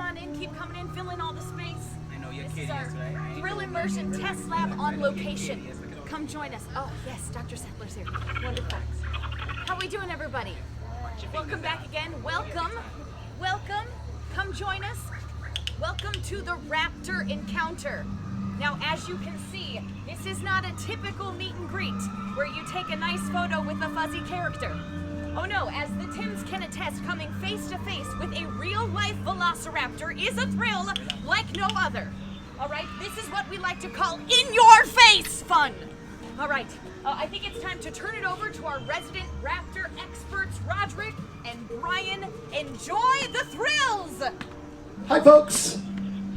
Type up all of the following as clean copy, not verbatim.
come on in, keep coming in, fill in all the space. I know you're This kidding is our us, right? Thrill Immersion Test Lab on location. Come join us. Oh, yes, Dr. Settler's here. Wonderful. How are we doing, everybody? Welcome back again. Welcome. Welcome. Come join us. Welcome to the Raptor Encounter. Now, as you can see, this is not a typical meet and greet where you take a nice photo with a fuzzy character. Oh no, as the Tims can attest, coming face to face with a real-life velociraptor is a thrill like no other. All right, this is what we like to call in-your-face fun. All right, I think it's time to turn it over to our resident raptor experts, Roderick and Brian. Enjoy the thrills! Hi, folks.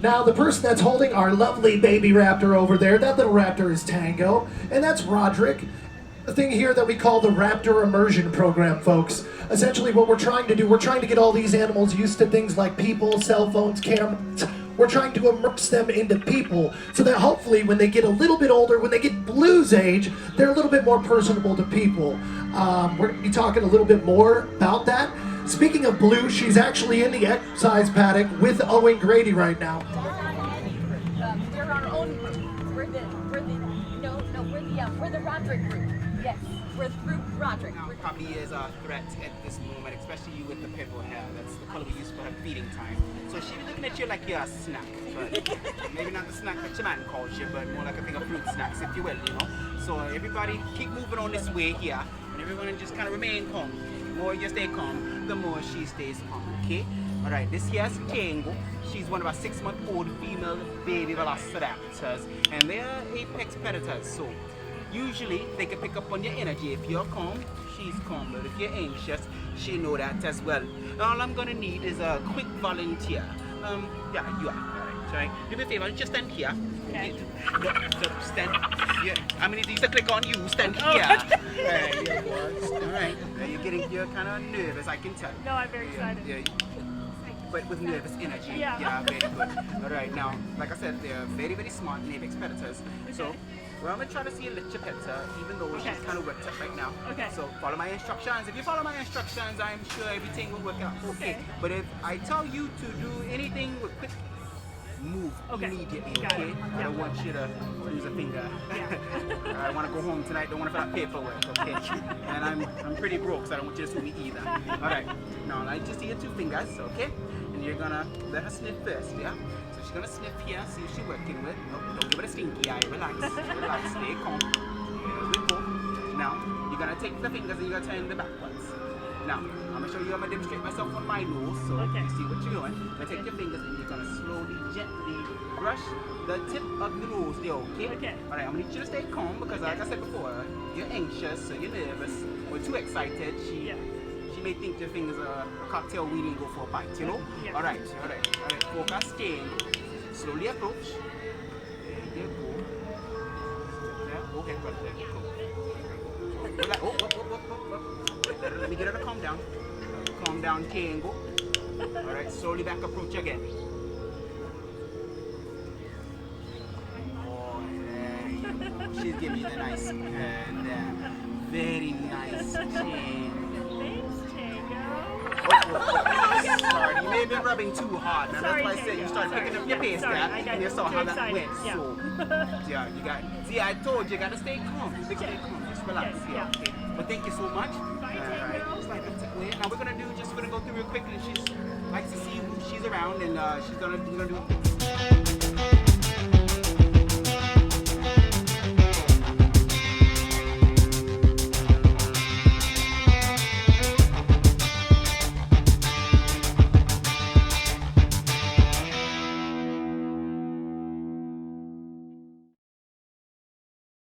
Now, the person that's holding our lovely baby raptor over there, that little raptor is Tango, and that's Roderick. The thing here that we call the Raptor Immersion Program, folks. Essentially what we're trying to do, we're trying to get all these animals used to things like people, cell phones, cameras. We're trying to immerse them into people so that hopefully when they get a little bit older, when they get Blue's age, they're a little bit more personable to people. We're going to be talking a little bit more about that. Speaking of Blue, she's actually in the exercise paddock with Owen Grady right now. We're our own group. We're the Roderick group. Yes, we're through Roderick. Now, probably is a threat at this moment, especially you with the purple hair. That's the color we use for her feeding time. So she'll be looking at you like you're a snack, but maybe not the snack that your man calls you, but more like a thing of fruit snacks, if you will, you know. So everybody keep moving on this way here, and everyone just kind of remain calm. The more you stay calm, the more she stays calm, okay? All right, this here's Kengo. She's one of our 6-month-old female baby velociraptors, and they're apex predators, so usually they can pick up on your energy. If you're calm, she's calm, but if you're anxious, she know that as well. All I'm gonna need is a quick volunteer. Yeah, you are. All right. Do me a favor, just stand here. Okay. No, stand. Yeah. I'm gonna need to click on you. Stand here. All right. You're kind of nervous. I can tell. No, I'm very excited. Yeah. But with nervous energy. Yeah. Very good. All right. Now, like I said, they're very, very smart apex predators. Okay. So, well, I'm gonna try to see a little pet her, even though she's kind of worked up right now. Okay. So follow my instructions. If you follow my instructions, I'm sure everything will work out okay. But if I tell you to do anything with quick, move immediately. Got Okay. it. I don't want you to lose a finger. I want to go home tonight. Don't want to fill out paperwork. Okay. And I'm pretty broke, so I don't want you to sue me either. All right. Now I just see your 2 fingers. Okay. And you're gonna let her sniff first. Yeah. She's gonna sniff here, see if she's working with. Nope, don't give her a stinky eye. Relax. Relax. Stay calm. Here we go. Now, you're gonna take the fingers and you're gonna turn them backwards. Now, I'm gonna show you, I'm gonna demonstrate myself on my nose, so you see what you're doing. You're gonna take your fingers and you're gonna slowly, gently brush the tip of the nose there, okay? Alright, I'm gonna need you to stay calm because like I said before, you're anxious, so you're nervous, or too excited. She may think your fingers are a cocktail wheel and go for a pint, you know? Yeah. Alright, focus, stay. Slowly approach. There you go. Yeah, okay, good. There you go. Relax. Oh. Let me get her to calm down. Calm down, Kengo. Alright, slowly back approach again. Oh, there you go. She's giving you the nice hand there. Very nice chin. Thanks, Tango. Sorry, you may have been rubbing too hard. Now that's why I said you started picking up your pace there, and you saw how that went. Yeah. So, yeah, you got. See, I told you, you gotta stay calm. Stay calm. Just relax. Yeah. Okay. But thank you so much. Bye, Tango. Just like now we're gonna go through real quick, and she's likes to see who she's around, and we're gonna do a quick